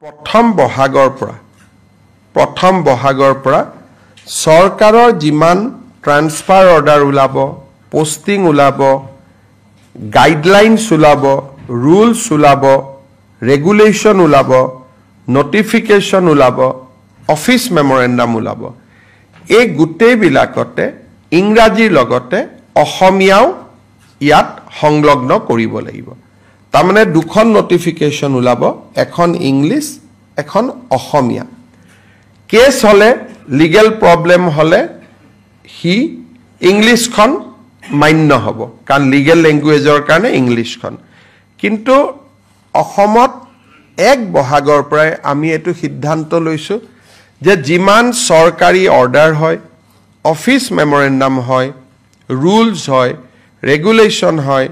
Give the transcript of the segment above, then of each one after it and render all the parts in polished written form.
প্ৰথম বহাগৰ পৰা চৰকাৰৰ যিমান ট্ৰান্সফাৰ অৰ্ডাৰ ওলাব, পোষ্টিং ওলাব, গাইডলাইনছ ওলাব, ৰুলছ ওলাব, ৰেগুলেশ্যন ওলাব, নটিফিকেশ্যন ওলাব, অফিচ মেমৰেণ্ডাম ওলাব, এই গোটেইবিলাকতে ইংৰাজীৰ লগতে অসমীয়াও ইয়াত সংলগ্ন কৰিব লাগিব। তাৰমানে দুখন নটিফিকেশ্যন ওলাব, এখন ইংলিছ, এখন অসমীয়া। কেছ হলে, লিগেল প্ৰব্লেম হলে হি ইংলিছখন মান্য হ'ব, কাৰণ লিগেল লেংগুৱেজৰ কাৰণে ইংলিছখন। কিন্তু অসমত 1 বহাগৰ পৰাই আমি এইটো সিদ্ধান্ত লৈছোঁ যে যিমান চৰকাৰী অৰ্ডাৰ হয়, অফিচ মেমৰেণ্ডাম হয়, ৰুলছ হয়, ৰেগুলেশ্যন হয়,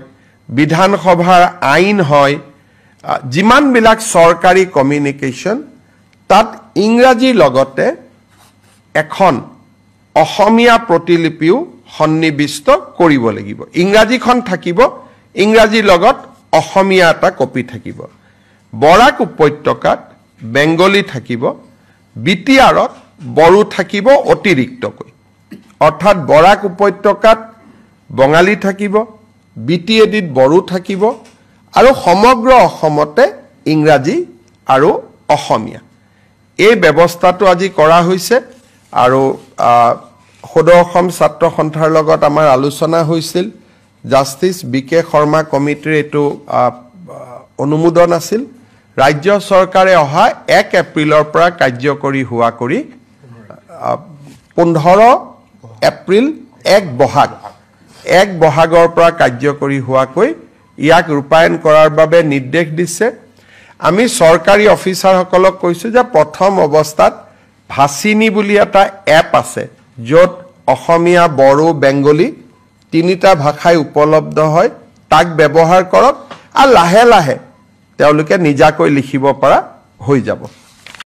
বিধানসভাৰ আইন হয়, যিমানবিলাক চৰকাৰী কমিউনিকেশ্যন, তাত ইংৰাজীৰ লগতে এখন অসমীয়া প্ৰতিলিপিও সন্নিৱিষ্ট কৰিব লাগিব। ইংৰাজীখন থাকিব, ইংৰাজীৰ লগত অসমীয়া এটা কপি থাকিব। বৰাক উপত্যকাত বেংগলী থাকিব, বিটিআৰত বড়ো থাকিব অতিৰিক্তকৈ। অৰ্থাৎ বৰাক উপত্যকাত বঙালী থাকিব, বিটিএডিত বড়ো থাকিব, আৰু সমগ্ৰ অসমতে ইংৰাজী আৰু অসমীয়া। এই ব্যৱস্থাটো আজি কৰা হৈছে, আৰু সদৌ অসম ছাত্ৰ সন্থাৰ লগত আমাৰ আলোচনা হৈছিল। জাষ্টিছ বিকে শৰ্মা কমিটিৰ এইটো অনুমোদন আছিল। ৰাজ্য চৰকাৰে অহা 1 এপ্ৰিলৰ পৰা কাৰ্যকৰী হোৱা কৰি 15 এপ্ৰিল 1 বহাগৰ পৰা কাৰ্যকৰী হোৱাকৈ ইয়াক ৰূপায়ণ কৰাৰ বাবে নিৰ্দেশ দিছে। আমি চৰকাৰী অফিচাৰসকলক কৈছোঁ যে প্ৰথম অৱস্থাত ভাচিনী বুলি এটা এপ আছে, য'ত অসমীয়া, বড়ো, বেংগলী 3টা ভাষাই উপলব্ধ হয়, তাক ব্যৱহাৰ কৰক, আৰু লাহে লাহে তেওঁলোকে নিজাকৈ লিখিব পৰা হৈ যাব।